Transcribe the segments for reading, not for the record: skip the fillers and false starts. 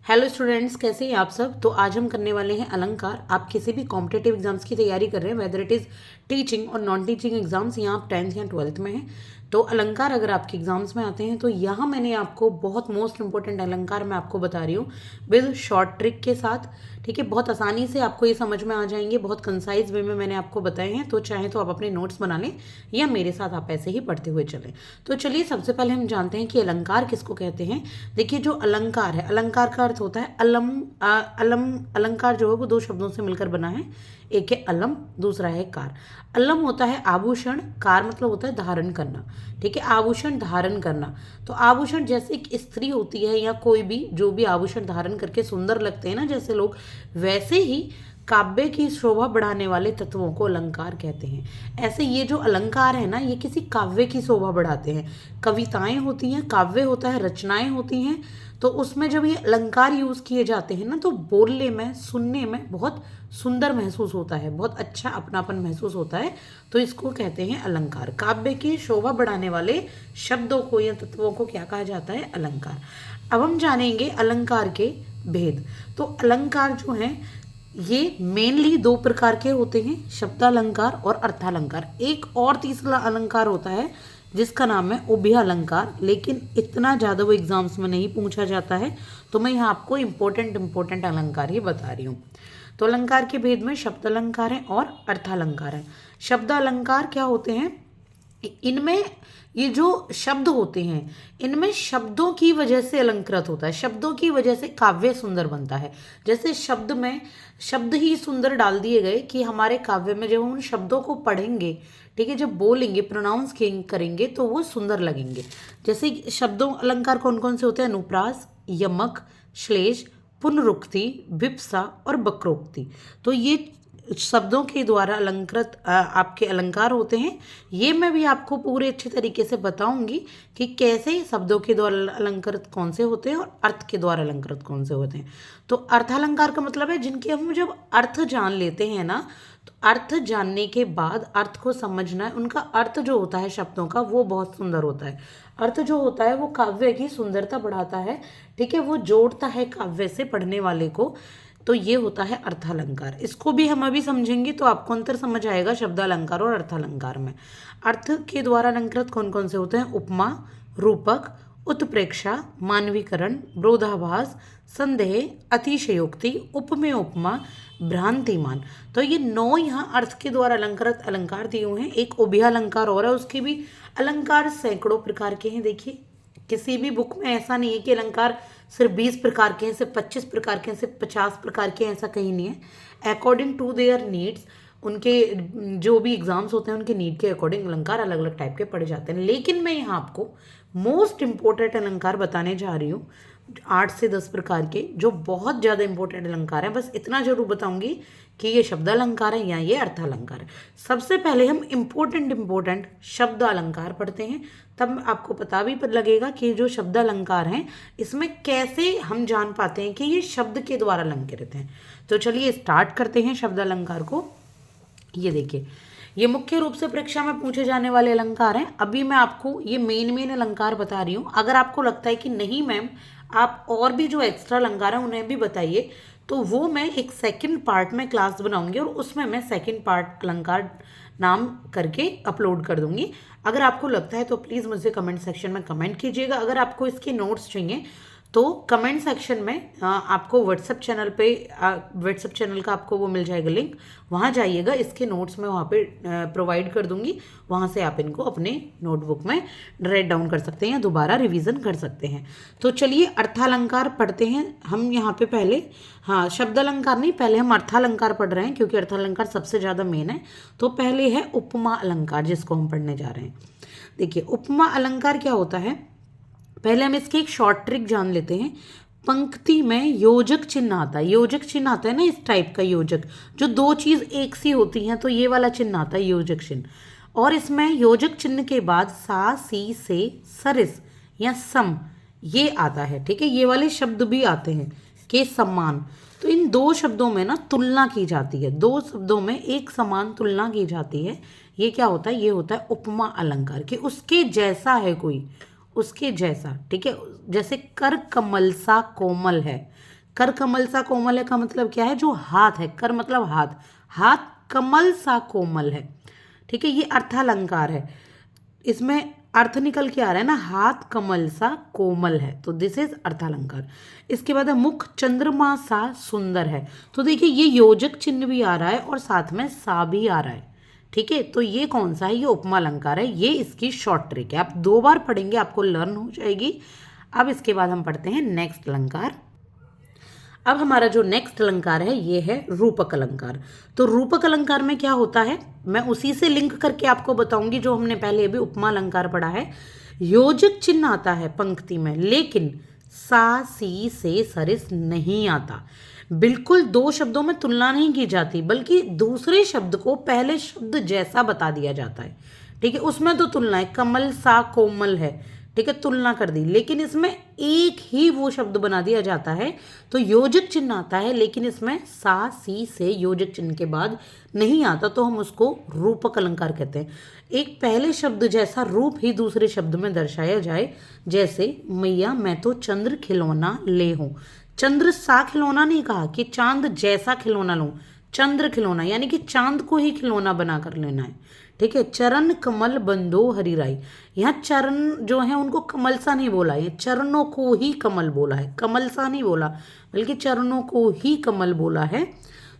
Hello students, कैसे हैं आप सब। तो आज हम करने वाले हैं अलंकार। आप किसी भी कॉम्पिटेटिव एग्जाम्स की तैयारी कर रहे हैं, वेदर इट इज़ टीचिंग और नॉन टीचिंग एग्जाम्स, यहाँ आप 10th या 12th में हैं तो अलंकार अगर आपके एग्जाम्स में आते हैं तो यहाँ मैंने आपको बहुत मोस्ट इंपॉर्टेंट अलंकार मैं आपको बता रही हूँ विद शॉर्ट ट्रिक के साथ। ठीक है, बहुत आसानी से आपको ये समझ में आ जाएंगे, बहुत कंसाइज वे में मैंने आपको बताए हैं। तो चाहे तो आप अपने नोट्स बना लें या मेरे साथ आप ऐसे ही पढ़ते हुए चलें। तो चलिए सबसे पहले हम जानते हैं कि अलंकार किसको कहते हैं। देखिए, जो अलंकार है, अलंकार का अर्थ होता है अलम। अलम अलंकार जो है वो दो शब्दों से मिलकर बना है। एक है अलम, दूसरा है कार। अलम होता है आभूषण, कार मतलब होता है धारण करना। ठीक है, आभूषण धारण करना। तो आभूषण जैसे एक स्त्री होती है या कोई भी जो भी आभूषण धारण करके सुंदर लगते हैं ना जैसे लोग, वैसे ही काव्य की शोभा बढ़ाने वाले तत्वों को अलंकार कहते हैं। ऐसे ये जो अलंकार है ना, ये किसी काव्य की शोभा बढ़ाते हैं। कविताएं होती हैं, काव्य होता है, रचनाएं होती हैं, तो उसमें जब ये अलंकार यूज किए जाते हैं ना तो बोलने में, सुनने में बहुत सुंदर महसूस होता है, बहुत अच्छा अपनापन महसूस होता है। तो इसको कहते हैं अलंकार। काव्य की शोभा बढ़ाने वाले शब्दों को या तत्वों को क्या कहा जाता है? अलंकार। अब हम जानेंगे अलंकार के भेद। तो अलंकार जो है ये मेनली दो प्रकार के होते हैं, शब्दालंकार और अर्थालंकार। एक और तीसरा अलंकार होता है जिसका नाम है उभय अलंकार, लेकिन इतना ज़्यादा वो एग्जाम्स में नहीं पूछा जाता है, तो मैं यहाँ आपको इम्पोर्टेंट अलंकार ही बता रही हूँ। तो अलंकार के भेद में शब्द अलंकार है और अर्थालंकार है। शब्द अलंकार क्या होते हैं? इनमें ये जो शब्द होते हैं, इनमें शब्दों की वजह से अलंकृत होता है, शब्दों की वजह से काव्य सुंदर बनता है। जैसे शब्द में शब्द ही सुंदर डाल दिए गए कि हमारे काव्य में जब हम उन शब्दों को पढ़ेंगे, ठीक है, जब बोलेंगे, प्रोनाउंस करेंगे तो वो सुंदर लगेंगे। जैसे शब्दों अलंकार कौन कौन से होते हैं? अनुप्रास, यमक, श्लेष, पुनरुक्ति, विप्सा और वक्रोक्ति। तो ये शब्दों के द्वारा अलंकृत आपके अलंकार होते हैं। ये मैं भी आपको पूरे अच्छे तरीके से बताऊंगी कि कैसे शब्दों के द्वारा अलंकृत कौन से होते हैं और अर्थ के द्वारा अलंकृत कौन से होते हैं। तो अर्थालंकार का मतलब है जिनके हम जब अर्थ जान लेते हैं ना, तो अर्थ जानने के बाद अर्थ को समझना है, उनका अर्थ जो होता है शब्दों का वो बहुत सुंदर होता है। अर्थ जो होता है वो काव्य की सुंदरता बढ़ाता है। ठीक है, वो जोड़ता है काव्य से पढ़ने वाले को। तो ये होता है अर्थालंकार। इसको भी हम अभी समझेंगे तो आपको अंतर समझ आएगा शब्दालंकार और अर्थालंकार में। अर्थ के द्वारा अलंकृत कौन कौन से होते हैं? उपमा, रूपक, उत्प्रेक्षा, मानवीकरण, विरोधाभास, संदेह, अतिशयोक्ति, उपमेय उपमा, भ्रांतिमान। तो ये 9 यहाँ अर्थ के द्वारा अलंकृत अलंकार दिए हुए हैं। एक उभय अलंकार और है, उसके भी अलंकार सैकड़ों प्रकार के हैं। देखिए, किसी भी बुक में ऐसा नहीं है कि अलंकार सिर्फ 20 प्रकार के हैं, सिर्फ 25 प्रकार के हैं, सिर्फ 50 प्रकार के हैं, ऐसा कहीं नहीं है। अकॉर्डिंग टू देयर नीड्स, उनके जो भी एग्जाम्स होते हैं उनके नीड के अकॉर्डिंग अलंकार अलग अलग टाइप के पढ़े जाते हैं। लेकिन मैं यहाँ आपको मोस्ट इंपॉर्टेंट अलंकार बताने जा रही हूँ, 8 से 10 प्रकार के जो बहुत ज़्यादा इंपॉर्टेंट अलंकार हैं। बस इतना जरूर बताऊंगी कि ये शब्द अलंकार है या ये अर्थालंकार है। सबसे पहले हम इम्पोर्टेंट शब्द अलंकार पढ़ते हैं, तब आपको पता भी लगेगा कि जो शब्द अलंकार हैं इसमें कैसे हम जान पाते हैं कि ये शब्द के द्वारा अलंकृत हैं। तो चलिए स्टार्ट करते हैं शब्द अलंकार को। ये देखिए, ये मुख्य रूप से परीक्षा में पूछे जाने वाले अलंकार हैं। अभी मैं आपको ये मेन अलंकार बता रही हूँ। अगर आपको लगता है कि नहीं मैम आप और भी जो एक्स्ट्रा अलंकार हैं उन्हें भी बताइए, तो वो मैं एक सेकंड पार्ट में क्लास बनाऊंगी और उसमें मैं सेकंड पार्ट अलंकार नाम करके अपलोड कर दूंगी। अगर आपको लगता है तो प्लीज़ मुझे कमेंट सेक्शन में कमेंट कीजिएगा। अगर आपको इसके नोट्स चाहिए तो कमेंट सेक्शन में आपको व्हाट्सएप चैनल का आपको वो मिल जाएगा लिंक, वहाँ जाइएगा, इसके नोट्स मैं वहाँ पे प्रोवाइड कर दूंगी। वहाँ से आप इनको अपने नोटबुक में राइट डाउन कर सकते हैं या दोबारा रिवीजन कर सकते हैं। तो चलिए अर्थालंकार पढ़ते हैं हम यहाँ पे पहले। हाँ, शब्द अलंकार नहीं, पहले हम अर्थालंकार पढ़ रहे हैं क्योंकि अर्थालंकार सबसे ज़्यादा मेन है। तो पहले है उपमा अलंकार जिसको हम पढ़ने जा रहे हैं। देखिए, उपमा अलंकार क्या होता है, पहले हम इसकी एक शॉर्ट ट्रिक जान लेते हैं। पंक्ति में योजक चिन्ह आता है, योजक चिन्ह आता है ना इस टाइप का योजक, जो दो चीज एक सी होती हैं, तो ये वाला चिन्ह आता है योजक चिन्ह। और इसमें योजक चिन्ह के बाद सा, सी, से, सरिस या सम ये आता है। ठीक है, ये वाले शब्द भी आते हैं के समान। तो इन दो शब्दों में ना तुलना की जाती है, दो शब्दों में एक समान तुलना की जाती है। ये क्या होता है? ये होता है उपमा अलंकार कि उसके जैसा है कोई, उसके जैसा। ठीक है, जैसे कर कमल सा कोमल है, कर कमल सा कोमल है का मतलब क्या है, जो हाथ है, कर मतलब हाथ, हाथ कमल सा कोमल है, ठीक है, ये अर्थालंकार है। इसमें अर्थ निकल के आ रहा है ना, हाथ कमल सा कोमल है, तो दिस इज अर्थालंकार। इसके बाद है मुख चंद्रमा सा सुंदर है। तो देखिए ये योजक चिन्ह भी आ रहा है और साथ में सा भी आ रहा है, ठीक है। तो ये कौन सा है, ये उपमा अलंकार है। ये इसकी शॉर्ट ट्रिक है, आप 2 बार पढ़ेंगे आपको लर्न हो जाएगी। अब इसके बाद हम पढ़ते हैं नेक्स्ट अलंकार। अब हमारा जो नेक्स्ट अलंकार है ये है रूपक अलंकार। तो रूपक अलंकार में क्या होता है, मैं उसी से लिंक करके आपको बताऊंगी जो हमने पहले अभी उपमा अलंकार पढ़ा है। योजक चिन्ह आता है पंक्ति में, लेकिन सा सी से सरिस नहीं आता। बिल्कुल 2 शब्दों में तुलना नहीं की जाती, बल्कि दूसरे शब्द को पहले शब्द जैसा बता दिया जाता है, ठीक है। उसमें तो तुलना है, कमल सा कोमल है, ठीक है, तुलना कर दी, लेकिन इसमें एक ही वो शब्द बना दिया जाता है। तो योजक चिन्ह आता है, लेकिन इसमें सा सी से योजक चिन्ह के बाद नहीं आता, तो हम उसको रूपक अलंकार कहते हैं। एक पहले शब्द जैसा रूप ही दूसरे शब्द में दर्शाया जाए, जैसे मैया मैं तो चंद्र खिलौना ले हूँ। चंद्र सा खिलौना नहीं कहा कि चांद जैसा खिलौना लूं, चंद्र खिलौना यानी कि चांद को ही खिलौना बना कर लेना है, ठीक है। चरण कमल बंदो हरिराई, यहाँ चरण जो है उनको कमल सा नहीं बोला है, चरणों को ही कमल बोला है, कमल सा नहीं बोला, बल्कि चरणों को ही कमल बोला है।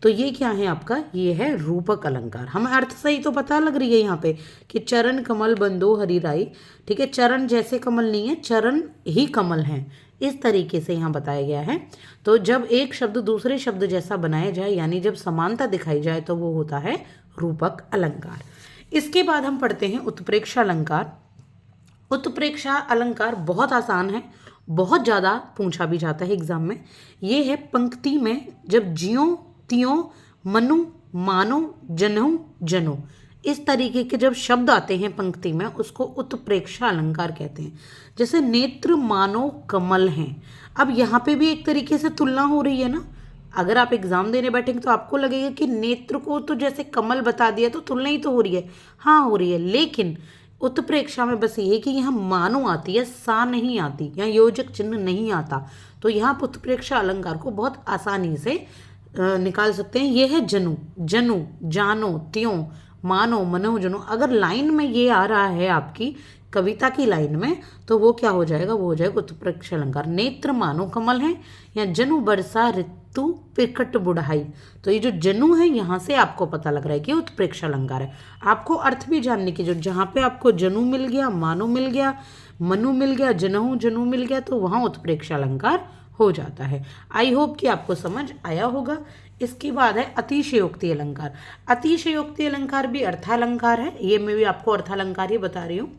तो ये क्या है आपका, ये है रूपक अलंकार। हमें अर्थ सही तो पता लग रही है यहाँ पे कि चरण कमल बंदो हरिराई, ठीक है। चरण जैसे कमल नहीं है, चरण ही कमल हैं, इस तरीके से यहाँ बताया गया है। तो जब एक शब्द दूसरे शब्द जैसा बनाया जाए, यानी जब समानता दिखाई जाए, तो वो होता है रूपक अलंकार। इसके बाद हम पढ़ते हैं उत्प्रेक्षा अलंकार। उत्प्रेक्षा अलंकार बहुत आसान है, बहुत ज़्यादा पूछा भी जाता है एग्जाम में। ये है पंक्ति में जब जियो त्यों मनु मानो जनो जनो, इस तरीके के जब शब्द आते हैं पंक्ति में, उसको उत्प्रेक्षा अलंकार कहते हैं। जैसे नेत्र मानो कमल हैं, अब यहाँ पे भी एक तरीके से तुलना हो रही है ना। अगर आप एग्जाम देने बैठेंगे तो आपको लगेगा कि नेत्र को तो जैसे कमल बता दिया, तो तुलना ही तो हो रही है, हाँ हो रही है, लेकिन उत्प्रेक्षा में बस ये है कि यहाँ मानो आती है, सा नहीं आती, यहाँ योजक चिन्ह नहीं आता। तो यहाँ आप उत्प्रेक्षा अलंकार को बहुत आसानी से निकाल सकते हैं। ये है जनु, जनु जानो त्यों मानो मनो जनो। अगर लाइन में ये आ रहा है आपकी कविता की लाइन में, तो वो क्या हो जाएगा, वो हो जाएगा उत्प्रेक्षा अलंकार। नेत्र मानो कमल है, या जनु बरसा ऋतु पिकट बुढ़ाई। तो ये जो जनु है, यहाँ से आपको पता लग रहा है कि उत्प्रेक्षा अलंकार है। आपको अर्थ भी जानने की जो, जहाँ पे आपको जनु मिल गया, मानो मिल गया, मनु मिल गया, जनहु जनु मिल गया, तो वहाँ उत्प्रेक्षा अलंकार हो जाता है। आई होप कि आपको समझ आया होगा। इसके बाद है अतिशयोक्ति अलंकार। अतिशयोक्ति अलंकार भी अर्थालंकार है, ये मैं भी आपको अर्थालंकार ही बता रही हूँ।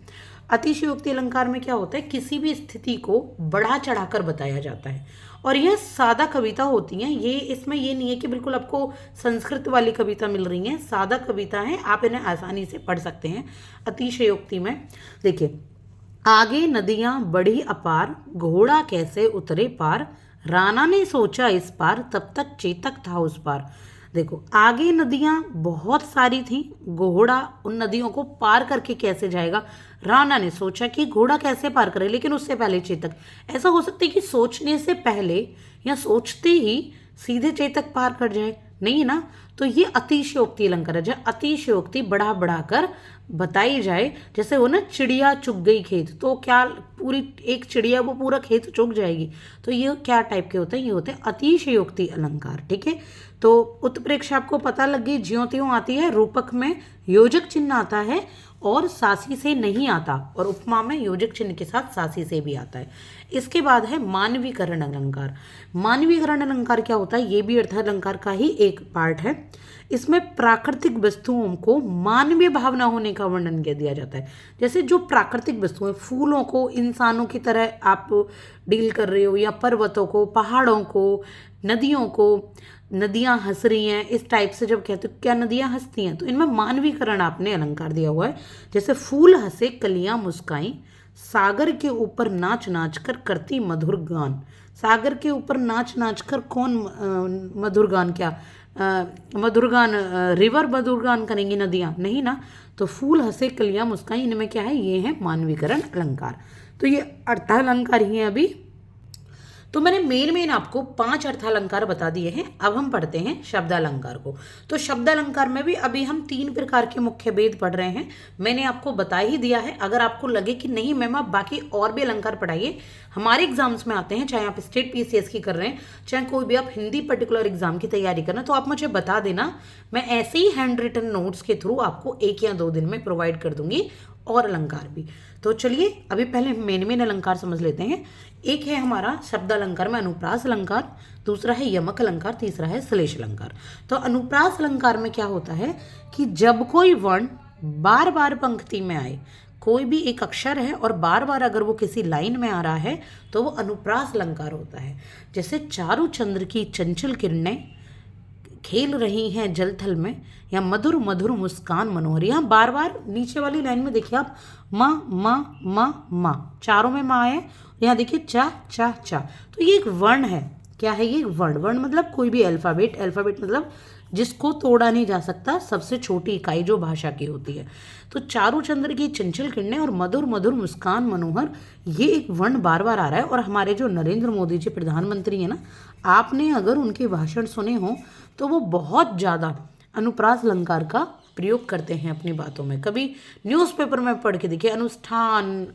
अतिशयोक्ति अलंकार में क्या होता है, किसी भी स्थिति को बढ़ा चढ़ाकर बताया जाता है, और यह सादा कविता होती है। ये इसमें ये नहीं है कि बिल्कुल आपको संस्कृत वाली कविता मिल रही है, सादा कविता है, आप इन्हें आसानी से पढ़ सकते हैं। अतिशयोक्ति में देखिए, आगे नदियां बढ़ी अपार, घोड़ा कैसे उतरे पार, राणा ने सोचा इस पार, तब तक चेतक था उस पार। देखो, आगे नदियां बहुत सारी थी, घोड़ा उन नदियों को पार करके कैसे जाएगा, राणा ने सोचा कि घोड़ा कैसे पार करे, लेकिन उससे पहले चेतक। ऐसा हो सकता है कि सोचने से पहले या सोचते ही सीधे चेतक पार कर जाए, नहीं ना। तो ये अतिशयोक्ति अलंकार है, जहाँ अतिशयोक्ति बढ़ा बढ़ाकर बताई जाए। जैसे वो ना, चिड़िया चुग गई खेत, तो क्या पूरी एक चिड़िया वो पूरा खेत चुग जाएगी। तो ये क्या टाइप के होते हैं, ये होते हैं अतिशयोक्ति अलंकार, ठीक है। तो उत्प्रेक्षा आपको पता लग गई, ज्यों त्यों आती है, रूपक में योजक चिन्ह आता है और सासी से नहीं आता, और उपमा में योजक चिन्ह के साथ सासी से भी आता है। इसके बाद है मानवीकरण अलंकार। मानवीकरण अलंकार क्या होता है, ये भी अर्थालंकार का ही एक पार्ट है। इसमें प्राकृतिक वस्तुओं को मानवीय भावना होने का वर्णन किया दिया जाता है। जैसे जो प्राकृतिक वस्तुएं, फूलों को इंसानों की तरह आप डील कर रहे हो, या पर्वतों को, पहाड़ों को, नदियों को, नदियां हंस रही हैं, इस टाइप से जब कहते हो क्या नदियां हंसती हैं, तो इनमें मानवीकरण आपने अलंकार दिया हुआ है। जैसे फूल हंसे कलियां मुस्काई, सागर के ऊपर नाच नाच कर करती मधुर गान। सागर के ऊपर नाच नाच कर कौन मधुर गान, क्या मधुर गान, रिवर मधुर गान करेंगी नदियाँ, नहीं ना। तो फूल हंसे कलियां मुस्काई, इनमें क्या है, ये है मानवीकरण अलंकार। तो ये अर्थालंकार ही है अभी। तो मैंने मेन आपको 5 अर्थालंकार बता दिए हैं। अब हम पढ़ते हैं शब्दालंकार को। तो शब्दालंकार में भी अभी हम 3 प्रकार के मुख्य भेद पढ़ रहे हैं। मैंने आपको बता ही दिया है। अगर आपको लगे कि नहीं मैम आप बाकी और भी अलंकार पढ़ाइए, हमारे एग्जाम्स में आते हैं, चाहे आप स्टेट पीसीएस की कर रहे हैं, चाहे कोई भी आप हिंदी पर्टिकुलर एग्जाम की तैयारी कर रहे हैं, तो आप मुझे बता देना। मैं ऐसे ही हैंड रिटन नोट्स के थ्रू आपको 1 या 2 दिन में प्रोवाइड कर दूंगी, और अलंकार भी। तो चलिए अभी पहले मेन अलंकार समझ लेते हैं। एक है हमारा शब्द अलंकार में अनुप्रास अलंकार, दूसरा है यमक अलंकार, तीसरा है श्लेष अलंकार। तो अनुप्रास अलंकार में क्या होता है कि जब कोई वर्ण बार बार पंक्ति में आए, कोई भी एक अक्षर है और बार बार अगर वो किसी लाइन में आ रहा है तो वो अनुप्रास अलंकार होता है। जैसे चारु चंद्र की चंचल किरणें खेल रही हैं जल थल में, या मधुर मधुर मुस्कान मनोहर। यहाँ बार बार नीचे वाली लाइन में देखिए आप माँ माँ माँ माँ, चारों में माँ है। यहाँ देखिए चा चा चा, तो ये एक वर्ण है। क्या है ये? वर्ण। वर्ण मतलब कोई भी अल्फाबेट। अल्फाबेट मतलब जिसको तोड़ा नहीं जा सकता, सबसे छोटी इकाई जो भाषा की होती है। तो चारु चंद्र की चंचल किरणें और मधुर मधुर मुस्कान मनोहर, ये एक वर्ण बार बार आ रहा है। और हमारे जो नरेंद्र मोदी जी प्रधानमंत्री हैं ना, आपने अगर उनके भाषण सुने हो तो वो बहुत ज़्यादा अनुप्रास अलंकार का प्रयोग करते हैं अपनी बातों में। कभी न्यूज़पेपर में पढ़ के देखिए, अनुष्ठान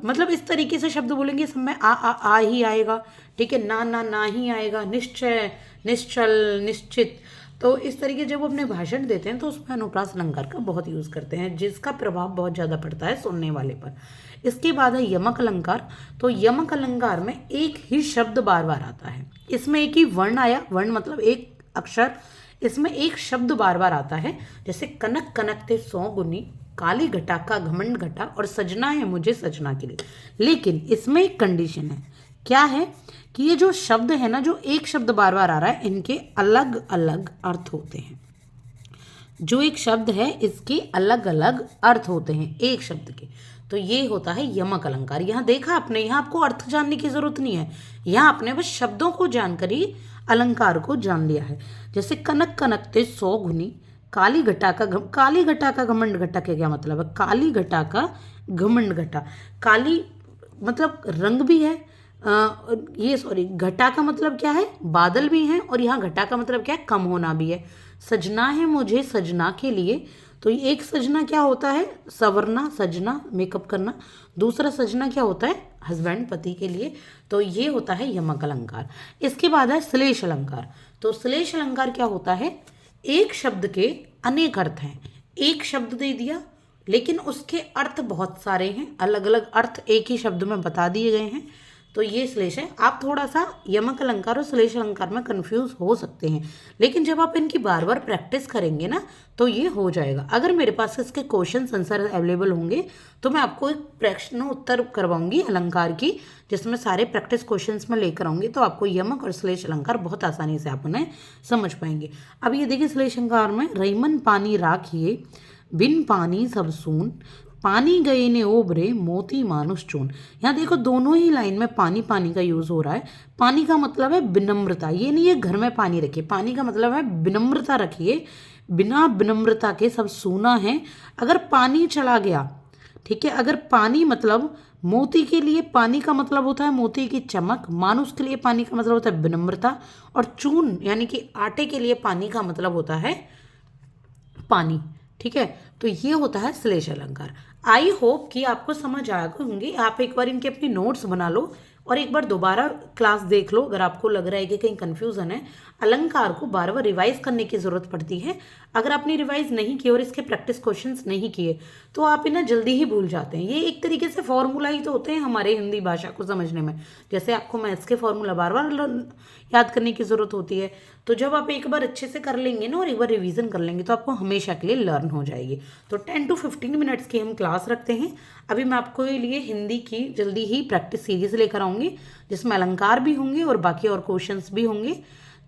मतलब इस तरीके से शब्द बोलेंगे, सब में आ ही आएगा, ठीक है, ना ही आएगा, निश्चय, निश्चल, निश्चित। तो इस तरीके जब वो अपने भाषण देते हैं तो उसमें अनुप्रास अलंकार का बहुत यूज़ करते हैं, जिसका प्रभाव बहुत ज़्यादा पड़ता है सुनने वाले पर। इसके बाद है यमक अलंकार। तो यमक अलंकार में एक ही शब्द बार बार आता है। इसमें एक ही वर्ण आया, वर्ण मतलब एक अक्षर, इसमें एक शब्द बार बार आता है। जैसे कनक कनकते 100 गुनी, काली घटा का घमंड घटा, और सजना है मुझे सजना के लिए। लेकिन इसमें एक कंडीशन है। क्या है कि ये जो शब्द है ना, जो एक शब्द बार बार आ रहा है, इनके अलग अलग अर्थ होते हैं। जो एक शब्द है इसके अलग अलग अर्थ होते हैं एक शब्द के। तो ये होता है यमक अलंकार। यहाँ देखा आपने, यहाँ आपको अर्थ जानने की जरूरत नहीं है, यहाँ आपने बस शब्दों को जानकर ही अलंकार को जान लिया है। जैसे कनक कनकते 100 गुनी, काली घटा का घमंड घटा के क्या मतलब है? काली घटा का घमंड घटा, काली मतलब रंग भी है, घटा का मतलब क्या है? बादल भी हैं, और यहाँ घटा का मतलब क्या है? कम होना भी है। सजना है मुझे सजना के लिए, तो एक सजना क्या होता है? संवरना, सजना, मेकअप करना। दूसरा सजना क्या होता है? हस्बैंड, पति के लिए। तो ये होता है यमक अलंकार। इसके बाद है श्लेष अलंकार। तो श्लेष अलंकार क्या होता है? एक शब्द के अनेक अर्थ हैं। एक शब्द दे दिया लेकिन उसके अर्थ बहुत सारे हैं, अलग अलग अर्थ एक ही शब्द में बता दिए गए हैं, तो ये श्लेष है। आप थोड़ा सा यमक अलंकार और श्लेष अलंकार में कंफ्यूज हो सकते हैं, लेकिन जब आप इनकी बार बार प्रैक्टिस करेंगे ना तो ये हो जाएगा। अगर मेरे पास इसके क्वेश्चन आंसर अवेलेबल होंगे तो मैं आपको एक प्रश्न उत्तर करवाऊंगी अलंकार की, जिसमें सारे प्रैक्टिस क्वेश्चंस में लेकर आऊंगी, तो आपको यमक और श्लेष अलंकार बहुत आसानी से आप उन्हें समझ पाएंगे। अब ये देखिए श्लेष अलंकार में, रईमन पानी राखिए बिन पानी सब सून, पानी गए ने ओबरे मोती मानुष चून। यहाँ देखो दोनों ही लाइन में पानी पानी का यूज हो रहा है। पानी का मतलब है विनम्रता, ये नहीं है घर में पानी रखिए, पानी का मतलब है विनम्रता रखिए, बिना विनम्रता के सब सूना है। अगर पानी चला गया, ठीक है, अगर पानी मतलब मोती के लिए पानी का मतलब होता है मोती की चमक, मानुष के लिए पानी का मतलब होता है विनम्रता, और चून यानी कि आटे के लिए पानी का मतलब होता है पानी, ठीक है। तो ये होता है श्लेष अलंकार। आई होप कि आपको समझ आ गए होंगे। आप एक बार इनके अपने नोट्स बना लो और एक बार दोबारा क्लास देख लो। अगर आपको लग रहा है कि कहीं कंफ्यूजन है, अलंकार को बार बार रिवाइज करने की जरूरत पड़ती है। अगर आपने रिवाइज नहीं किए और इसके प्रैक्टिस क्वेश्चंस नहीं किए तो आप इन्हें जल्दी ही भूल जाते हैं। ये एक तरीके से फॉर्मूला ही तो होते हैं हमारे हिंदी भाषा को समझने में। जैसे आपको मैथ्स के फॉर्मूला बार बार याद करने की जरूरत होती है, तो जब आप एक बार अच्छे से कर लेंगे ना और एक बार रिवीजन कर लेंगे तो आपको हमेशा के लिए लर्न हो जाएगी। तो 10 to 15 मिनट्स की हम क्लास रखते हैं। अभी मैं आपको लिए हिंदी की जल्दी ही प्रैक्टिस सीरीज लेकर आऊँगी, जिसमें अलंकार भी होंगे और बाकी और क्वेश्चंस भी होंगे।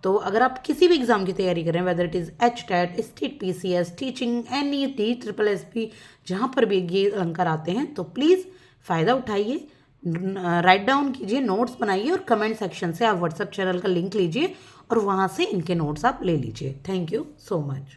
तो अगर आप किसी भी एग्जाम की तैयारी कर रहे हैं, whether it is HTET, state PCS, teaching, NET, SSSB, जहाँ पर भी ये अलंकार आते हैं तो प्लीज़ फ़ायदा उठाइए, राइट डाउन कीजिए, नोट्स बनाइए और कमेंट सेक्शन से आप व्हाट्सएप चैनल का लिंक लीजिए और वहाँ से इनके नोट्स आप ले लीजिए। Thank you so much.